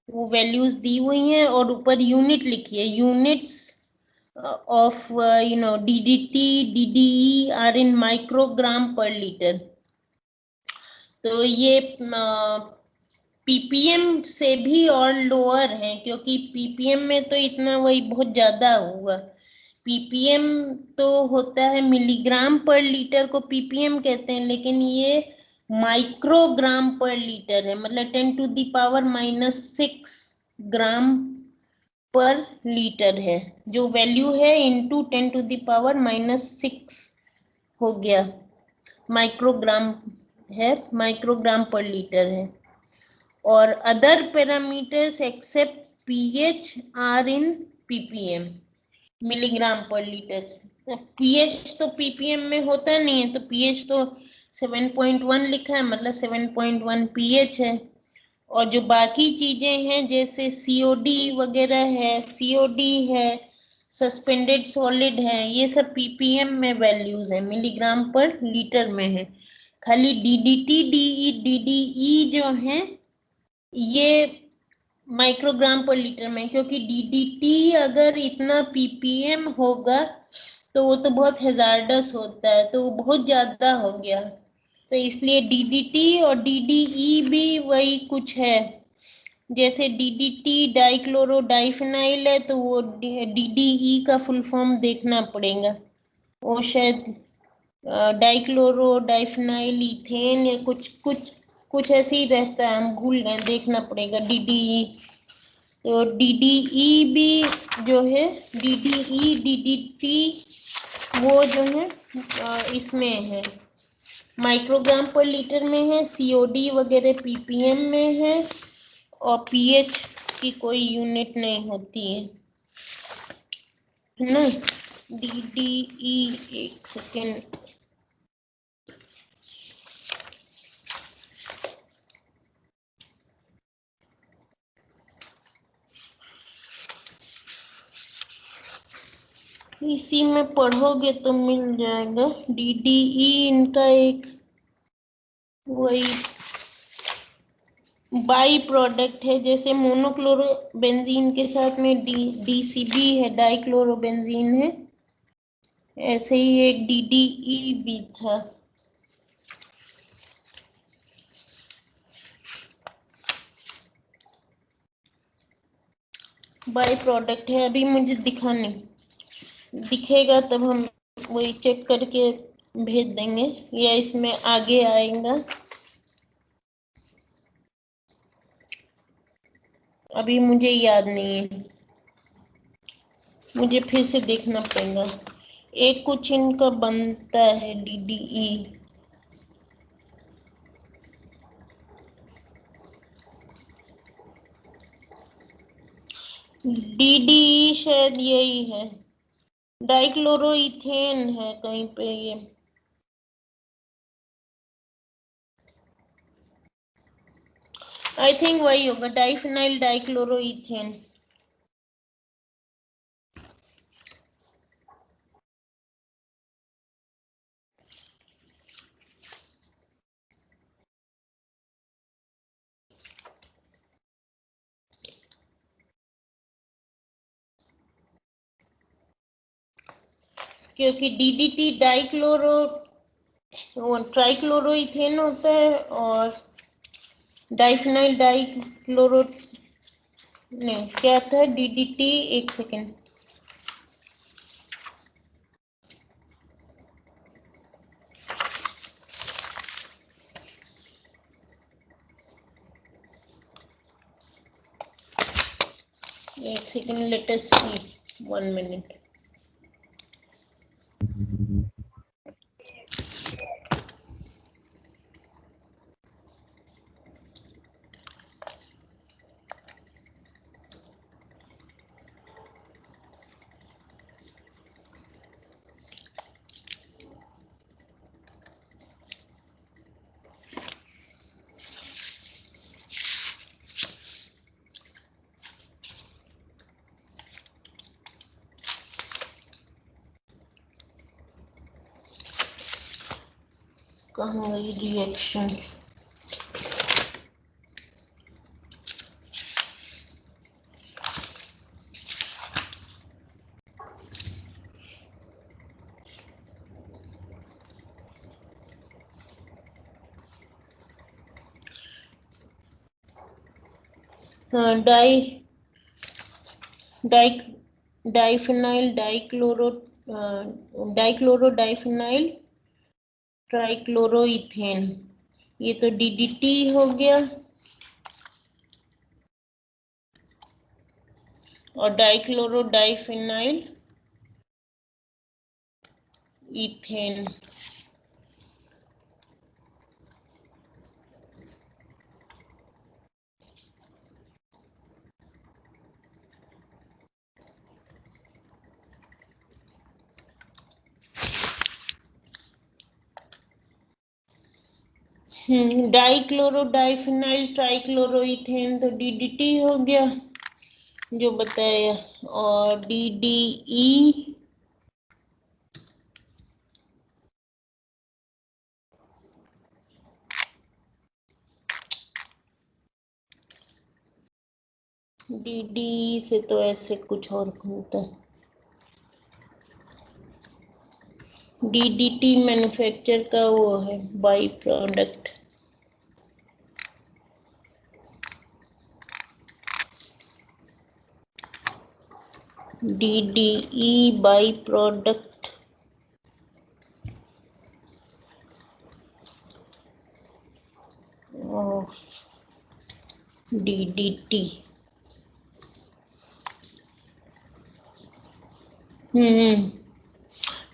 वो वैल्यूज दी हुई हैं, और ऊपर यूनिट लिखी है, units of DDT DDE are in microgram per litre. तो ये पीपीएम से भी और लोअर है, क्योंकि पीपीएम में तो इतना वही बहुत ज्यादा हुआ। पीपीएम तो होता है मिलीग्राम पर लीटर को पीपीएम कहते हैं, लेकिन ये माइक्रोग्राम पर लीटर है, मतलब 10⁻⁻6 ग्राम पर लीटर है। जो वैल्यू है इंटू 10⁻⁻6 हो गया, माइक्रोग्राम है, माइक्रोग्राम पर लीटर है। और other parameters except pH are in ppm, milligram per litre. PH तो पीपीएम में होता नहीं है, तो पीएच तो 7.1 लिखा है, मतलब 7.1 पीएच है। और जो बाकी चीजें हैं जैसे सीओडी वगैरह है, सीओडी है, सस्पेंडेड सॉलिड है, ये सब पीपीएम में वैल्यूज है, मिलीग्राम पर लीटर में है। खाली डीडीटी डीई डीडीई जो है ये माइक्रोग्राम पर लीटर में, क्योंकि डीडीटी अगर इतना पीपीएम होगा तो वो तो बहुत हेजार्डस होता है, तो वो बहुत ज्यादा हो गया। तो इसलिए डीडीटी और डीडीई भी वही कुछ है। जैसे डीडीटी डाइक्लोरो डाइफेनाइल है, तो वो डीडीई का फुल फॉर्म देखना पड़ेगा। वो शायद डाइक्लोरो डाइफेनाइल इथेन या कुछ कुछ कुछ ऐसे ही रहता है, हम भूल गए, देखना पड़ेगा डीडीई। तो डीडीई भी जो है, डीडीई डीडीटी वो जो है इसमें है, माइक्रोग्राम पर लीटर में है, सीओडी वगैरह पीपीएम में है, और पीएच की कोई यूनिट नहीं होती है ना। डीडीई, एक सेकेंड, इसी में पढ़ोगे तो मिल जाएगा। डीडीई इनका एक वही बाई प्रोडक्ट है, जैसे मोनोक्लोरोबेंजीन के साथ में डीसीबी है, डाइक्लोरोबेंजीन है, ऐसे ही एक डीडीई भी था। बाई प्रोडक्ट है, अभी मुझे दिखा नहीं, दिखेगा तब हम वही चेक करके भेज देंगे, या इसमें आगे आएगा। अभी मुझे याद नहीं है, मुझे फिर से देखना पड़ेगा। एक कुछ इनका बनता है डीडीई, DDE शायद यही है, डाइक्लोरोइथेन है कहीं पे ये। आई थिंक वही होगा, डाइफिनाइल डाइक्लोरोइथेन। क्योंकि DDT डाइक्लोरो ट्राइक्लोरोइथेन होता है और डाइफिनाइल डाइक्लोरो नहीं, क्या था DDT, एक सेकेंड, एक second, let us see, 1 minute. कहाँ गई reaction? Di di diphenyl dichloro dichloro diphenyl trichloroethane, ये तो DDT हो गया, और dichloro diphenyl ethane. Dichloro diphenyl trichloroethane तो DDT हो गया जो बताया, और DDE DDE से तो ऐसे कुछ और होता है। DDT मैन्युफैक्चर का वो है by product. DDE by product of DDT।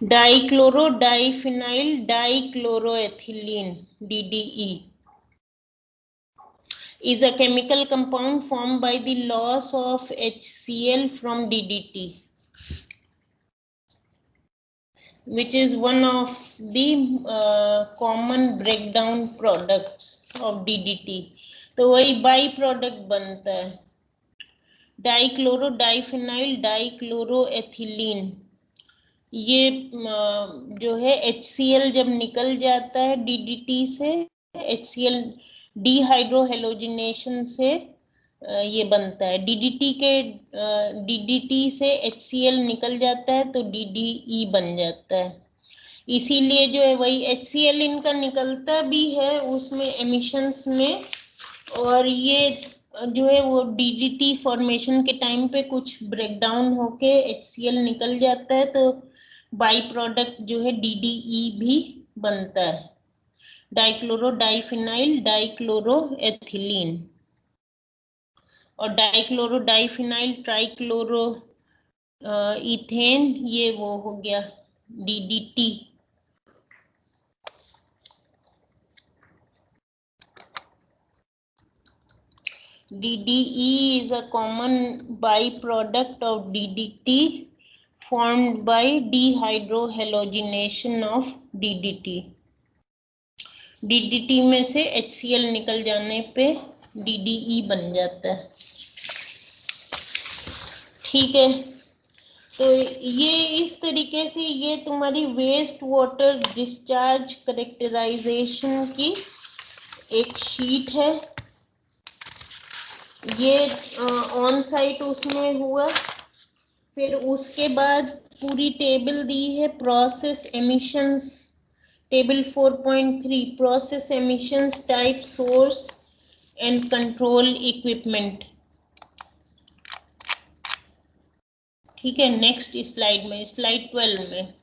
Dichloro diphenyl dichloroethylene DDE is a chemical compound formed by the loss of HCl from DDT, which is one of the common breakdown products of DDT। तो वही by product बनता है, dichloro diphenyl डाइक्लोरोएथिलीन। ये जो है HCl जब निकल जाता है DDT से, HCl डिहाइड्रोहेलोजिनेशन से ये बनता है। DDT से HCl निकल जाता है तो DDE बन जाता है। इसीलिए जो है वही HCl इनका निकलता भी है उसमें एमिशंस में, और ये जो है वो DDT फॉर्मेशन के टाइम पे कुछ ब्रेकडाउन होके HCl निकल जाता है तो बाई प्रोडक्ट जो है DDE भी बनता है, डाइक्लोरो डाइफिनाइल डाइक्लोरोएथिलीन। और डाइक्लोरो डाइफिनाइल ट्राइक्लोरो इथेन ये वो हो गया DDT। DDE is a common byproduct of DDT formed by dehydrohalogenation of DDT. DDT में से HCl निकल जाने पे DDE बन जाता है। ठीक है, तो ये इस तरीके से ये तुम्हारी वेस्ट वाटर डिस्चार्ज करेक्टराइजेशन की एक शीट है। ये ऑन साइट उसमें हुआ। फिर उसके बाद पूरी टेबल दी है process emissions, table 4.3 process emissions type source and control equipment. ठीक है, नेक्स्ट स्लाइड में, स्लाइड 12 में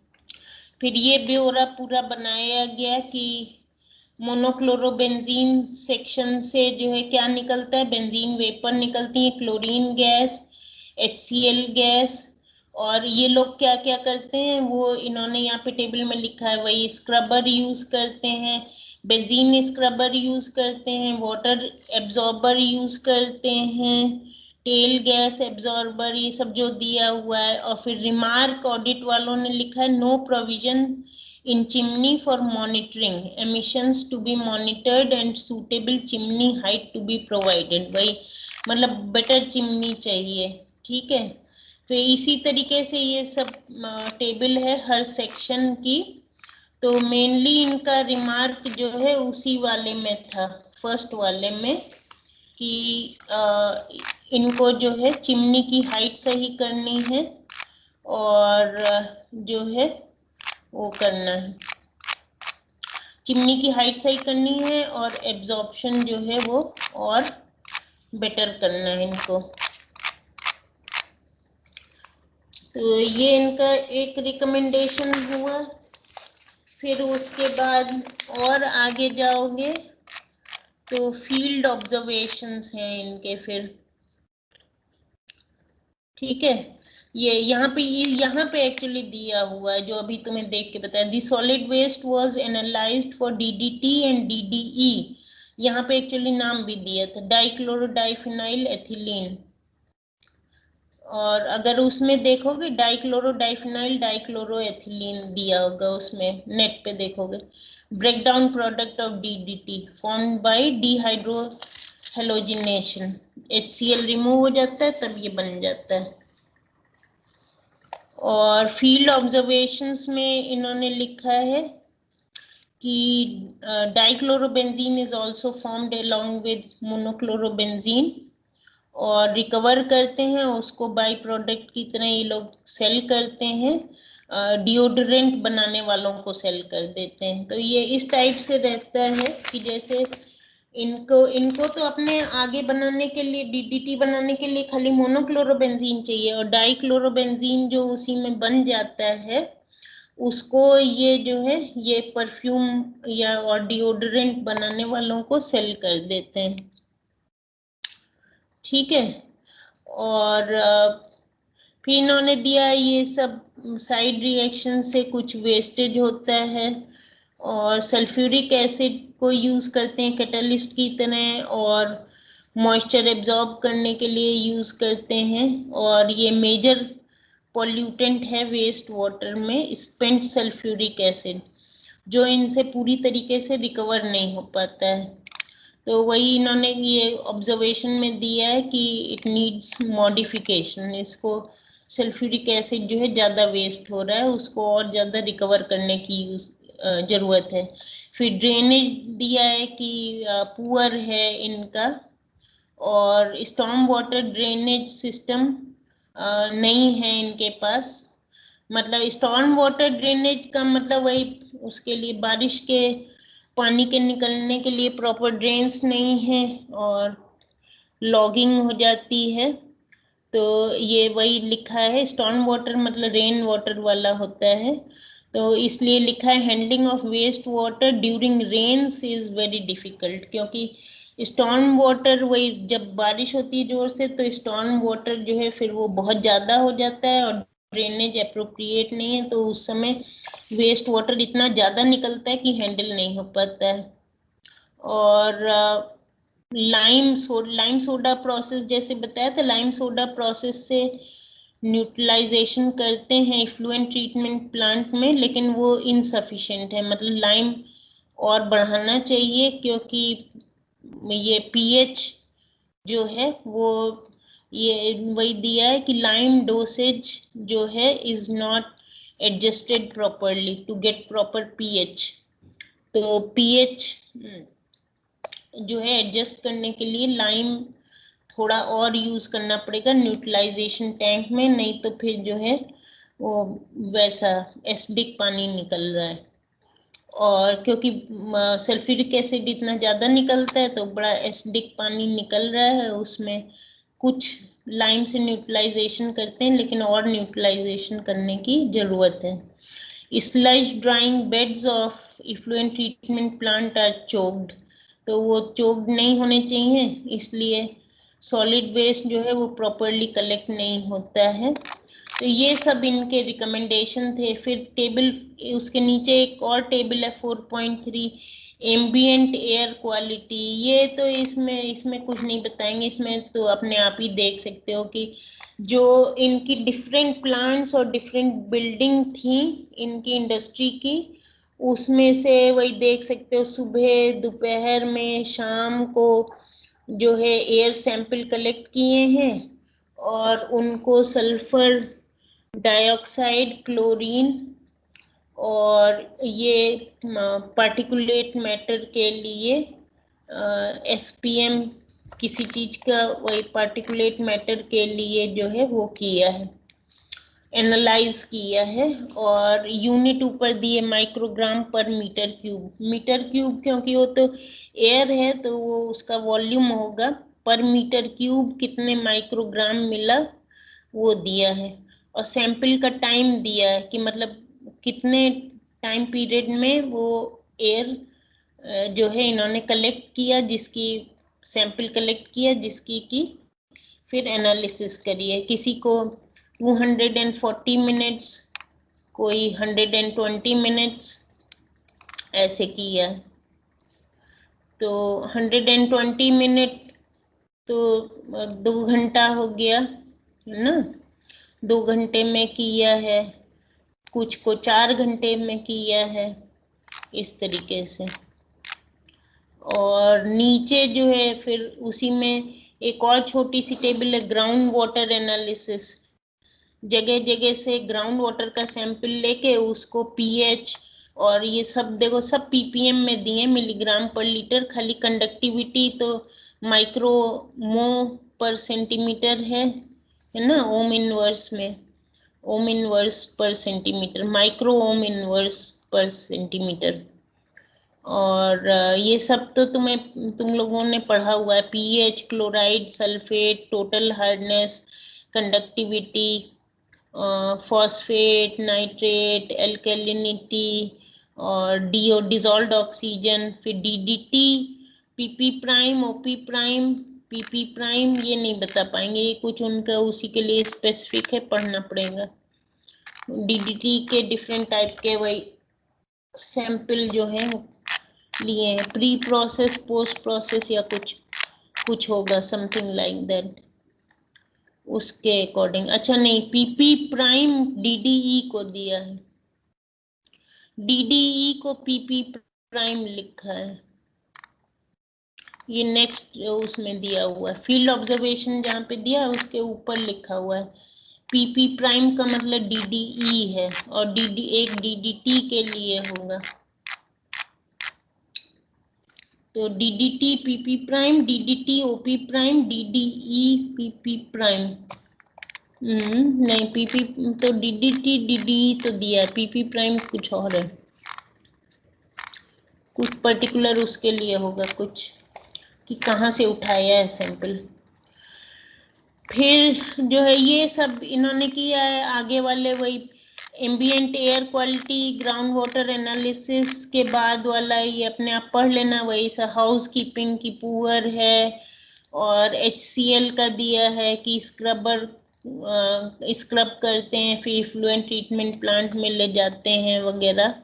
फिर ये ब्यौरा पूरा बनाया गया कि मोनोक्लोरोबेंजीन सेक्शन से जो है क्या निकलता है, बेंजीन वेपर निकलती है, क्लोरीन गैस, HCl गैस, और ये लोग क्या क्या करते हैं वो इन्होंने यहाँ पे टेबल में लिखा है। वही स्क्रबर यूज करते हैं, बेंजीन स्क्रबर यूज करते हैं, वाटर एब्जॉर्बर यूज करते हैं, टेल गैस एब्जॉर्बर, ये सब जो दिया हुआ है। और फिर रिमार्क ऑडिट वालों ने लिखा है no provision in chimney for monitoring emissions to be monitored and suitable chimney height to be provided। वही मतलब बेटर चिमनी चाहिए। ठीक है, तो इसी तरीके से ये सब टेबल है हर सेक्शन की। तो मेनली इनका रिमार्क जो है उसी वाले में था, फर्स्ट वाले में, कि इनको जो है चिमनी की हाइट सही करनी है और जो है वो करना है, चिमनी की हाइट सही करनी है और एब्जॉर्प्शन जो है वो और बेटर करना है इनको। तो ये इनका एक रिकमेंडेशन हुआ। फिर उसके बाद और आगे जाओगे तो फील्ड ऑब्जर्वेशंस हैं इनके फिर। ठीक है, ये यहाँ पे एक्चुअली दिया हुआ है जो अभी तुम्हें देख के बताया। The solid waste was analysed for DDT and DDE। यहाँ पे एक्चुअली नाम भी दिया था, डाइक्लोरोडाइफिनाइल एथिलीन। और अगर उसमें देखोगे डाइक्लोरोडाइफिनाइल डाइक्लोरोएथिलीन दिया होगा, उसमें नेट पे देखोगे। Breakdown product of DDT formed by dehydro halogenation, HCl remove हो जाता है तब ये बन जाता है। और फील्ड ऑब्जर्वेशंस में इन्होंने लिखा है कि dichlorobenzene is also formed along with monochlorobenzene और रिकवर करते हैं उसको, बाई प्रोडक्ट की तरह ये लोग सेल करते हैं, डिओड्रेंट बनाने वालों को सेल कर देते हैं। तो ये इस टाइप से रहता है कि जैसे इनको तो अपने आगे बनाने के लिए, DDT बनाने के लिए खाली मोनोक्लोरोबेंजीन चाहिए, और डाइक्लोरोबेंजीन जो उसी में बन जाता है उसको ये जो है ये परफ्यूम या और डिओड्रेंट बनाने वालों को सेल कर देते हैं। ठीक है, और फिर इन्होंने दिया ये सब साइड रिएक्शन से कुछ वेस्टेज होता है, और सल्फ्यूरिक एसिड को यूज करते हैं कैटलिस्ट की तरह, और मॉइस्चर एब्जॉर्ब करने के लिए यूज करते हैं। और ये मेजर पॉल्यूटेंट है वेस्ट वाटर में, स्पेंट सल्फ्यूरिक एसिड, जो इनसे पूरी तरीके से रिकवर नहीं हो पाता है। तो वही इन्होंने ये ऑब्जर्वेशन में दिया है कि इट नीड्स मॉडिफिकेशन, इसको सल्फ्यूरिक एसिड जो है ज़्यादा वेस्ट हो रहा है, उसको और ज़्यादा रिकवर करने की ज़रूरत है। फिर ड्रेनेज दिया है कि पुअर है इनका, और स्टॉर्म वाटर ड्रेनेज सिस्टम नहीं है इनके पास। मतलब स्टॉर्म वाटर ड्रेनेज का मतलब वही, उसके लिए बारिश के पानी के निकलने के लिए प्रॉपर ड्रेन्स नहीं है और लॉगिंग हो जाती है। तो ये वही लिखा है, स्टॉर्म वाटर मतलब रेन वाटर वाला होता है, तो इसलिए लिखा है handling of waste water during rains is very difficult, क्योंकि स्टॉर्म वाटर वही जब बारिश होती है जोर से तो स्टॉर्म वाटर जो है फिर वो बहुत ज़्यादा हो जाता है और ड्रेनेज अप्रोप्रिएट नहीं है, तो उस समय वेस्ट वाटर इतना ज़्यादा निकलता है कि हैंडल नहीं हो पाता है। और लाइम सोडा प्रोसेस जैसे बताया था, लाइम सोडा प्रोसेस से न्यूट्रलाइजेशन करते हैं इफ्लुएंट ट्रीटमेंट प्लांट में, लेकिन वो इनसफिशिएंट है। मतलब लाइम और बढ़ाना चाहिए, क्योंकि ये पीएच जो है वो ये वही दिया है कि लाइम डोसेज जो है is not adjusted properly to get proper pH. तो पीएच जो है एडजस्ट करने के लिए लाइम थोड़ा और यूज करना पड़ेगा न्यूट्रलाइजेशन टैंक में, नहीं तो फिर जो है वो वैसा एसिडिक पानी निकल रहा है। और क्योंकि सल्फ्यूरिक एसिड इतना ज्यादा निकलता है तो बड़ा एसिडिक पानी निकल रहा है उसमें। कुछ लाइम से न्यूट्रलाइजेशन करते हैं, लेकिन और न्यूट्रलाइजेशन करने की जरूरत है। Sludge drying beds of effluent treatment plant are choked, तो वो चोक्ड नहीं होने चाहिए, इसलिए सॉलिड वेस्ट जो है वो प्रॉपरली कलेक्ट नहीं होता है। तो ये सब इनके रिकमेंडेशन थे। फिर टेबल उसके नीचे एक और टेबल है 4.3 एम्बिएंट एयर क्वालिटी। ये तो इसमें कुछ नहीं बताएंगे, इसमें तो अपने आप ही देख सकते हो कि जो इनकी डिफरेंट प्लांट्स और डिफरेंट बिल्डिंग थी इनकी इंडस्ट्री की, उसमें से वही देख सकते हो सुबह दोपहर में शाम को जो है एयर सैंपल कलेक्ट किए हैं और उनको सल्फर डाइऑक्साइड, क्लोरीन और ये पार्टिकुलेट मैटर के लिए एसपीएम किसी चीज का वही पार्टिकुलेट मैटर के लिए जो है वो किया है, एनालाइज किया है। और यूनिट ऊपर दिए माइक्रोग्राम पर मीटर क्यूब। मीटर क्यूब क्योंकि वो तो एयर है तो वो उसका वॉल्यूम होगा, पर मीटर क्यूब कितने माइक्रोग्राम मिला वो दिया है। और सैंपल का टाइम दिया है कि मतलब कितने टाइम पीरियड में वो एयर जो है इन्होंने कलेक्ट किया, जिसकी सैंपल कलेक्ट किया, जिसकी की फिर एनालिसिस करी है। किसी को 240 मिनट्स, कोई 120 मिनट्स ऐसे किया। तो 120 मिनट तो 2 घंटा हो गया है ना, 2 घंटे में किया है, कुछ को 4 घंटे में किया है, इस तरीके से। और नीचे जो है फिर उसी में एक और छोटी सी टेबल है ग्राउंड वाटर एनालिसिस। जगह जगह से ग्राउंड वाटर का सैंपल लेके उसको पीएच और ये सब देखो सब पीपीएम में दिए, मिलीग्राम पर लीटर। खाली कंडक्टिविटी तो माइक्रो मो पर सेंटीमीटर है ना, ओम इनवर्स में, ओम इनवर्स पर सेंटीमीटर, माइक्रो ओम इनवर्स पर सेंटीमीटर। और ये सब तो तुम लोगों ने पढ़ा हुआ है, pH, chloride, sulphate, total hardness, conductivity, phosphate, nitrate, एल्केलिनिटी और डीओ डिसॉल्व्ड ऑक्सीजन, फिर DDT, PP prime, OP prime, PP prime ये नहीं बता पाएंगे, ये कुछ उनका उसी के लिए स्पेसिफिक है, पढ़ना पड़ेगा। डीडीटी के डिफरेंट टाइप के वही सैंपल जो है लिए हैं, प्री प्रोसेस, पोस्ट प्रोसेस या कुछ होगा, समथिंग लाइक दैट, उसके अकॉर्डिंग। अच्छा नहीं, पीपी प्राइम डीडीई को दिया है, डीडीई को पीपी प्राइम लिखा है, ये नेक्स्ट उसमें दिया हुआ है, फील्ड ऑब्जर्वेशन जहाँ पे दिया है उसके ऊपर लिखा हुआ है। पीपी प्राइम का मतलब डीडीई है और एक डीडीटी के लिए होगा। तो DDT PP prime, DDT OP prime, DDE PP prime. नहीं, पीपी तो डीडीटी डीडीई तो दिया है, पीपी प्राइम कुछ और है, कुछ पर्टिकुलर उसके लिए होगा, कुछ कि कहाँ से उठाया है सैंपल। फिर जो है ये सब इन्होंने किया है। आगे वाले वही ambient air quality, ground water analysis के बाद वाला ये अपने आप पढ़ लेना, वही सा हाउस कीपिंग की पुअर है। और HCl का दिया है कि स्क्रबर स्क्रब करते हैं, फिर इफ्लुएंट ट्रीटमेंट प्लांट में ले जाते हैं वगैरह।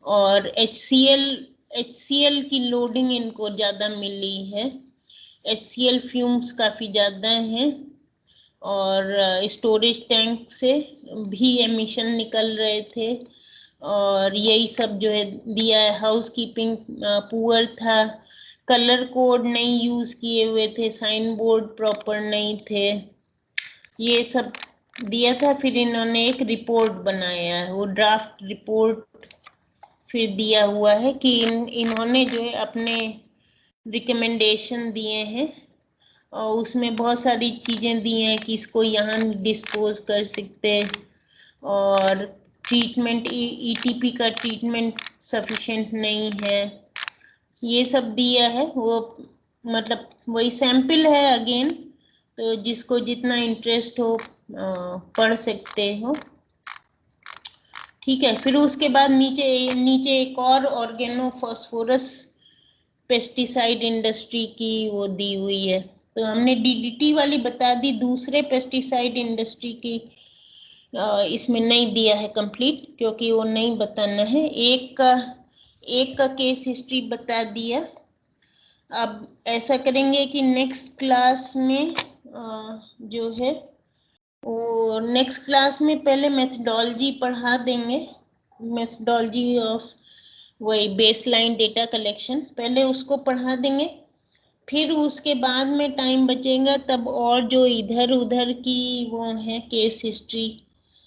और HCl की लोडिंग इनको ज़्यादा मिली है, HCl फ्यूम्स काफ़ी ज़्यादा हैं और स्टोरेज टैंक से भी एमिशन निकल रहे थे और यही सब जो है दिया है। हाउस कीपिंग पुअर था, कलर कोड नहीं यूज़ किए हुए थे, साइन बोर्ड प्रॉपर नहीं थे, ये सब दिया था। फिर इन्होंने एक रिपोर्ट बनाया है, वो ड्राफ्ट रिपोर्ट फिर दिया हुआ है कि इन्होंने जो है अपने रिकमेंडेशन दिए हैं और उसमें बहुत सारी चीज़ें दी हैं कि इसको यहाँ डिस्पोज कर सकते और ट्रीटमेंट ETP का ट्रीटमेंट सफिशेंट नहीं है, ये सब दिया है। वो मतलब वही सैंपल है अगेन, तो जिसको जितना इंटरेस्ट हो पढ़ सकते हो, ठीक है। फिर उसके बाद नीचे एक और ऑर्गेनोफॉस्फोरस पेस्टिसाइड इंडस्ट्री की वो दी हुई है। तो हमने DDT वाली बता दी, दूसरे पेस्टिसाइड इंडस्ट्री की इसमें नहीं दिया है कंप्लीट, क्योंकि वो नहीं बताना है। एक का केस हिस्ट्री बता दिया। अब ऐसा करेंगे कि नेक्स्ट क्लास में जो है वो नेक्स्ट क्लास में पहले मेथडोलॉजी पढ़ा देंगे, मेथडोलॉजी ऑफ वही बेसलाइन डेटा कलेक्शन, पहले उसको पढ़ा देंगे। फिर उसके बाद में टाइम बचेगा तब और जो इधर उधर की वो है केस हिस्ट्री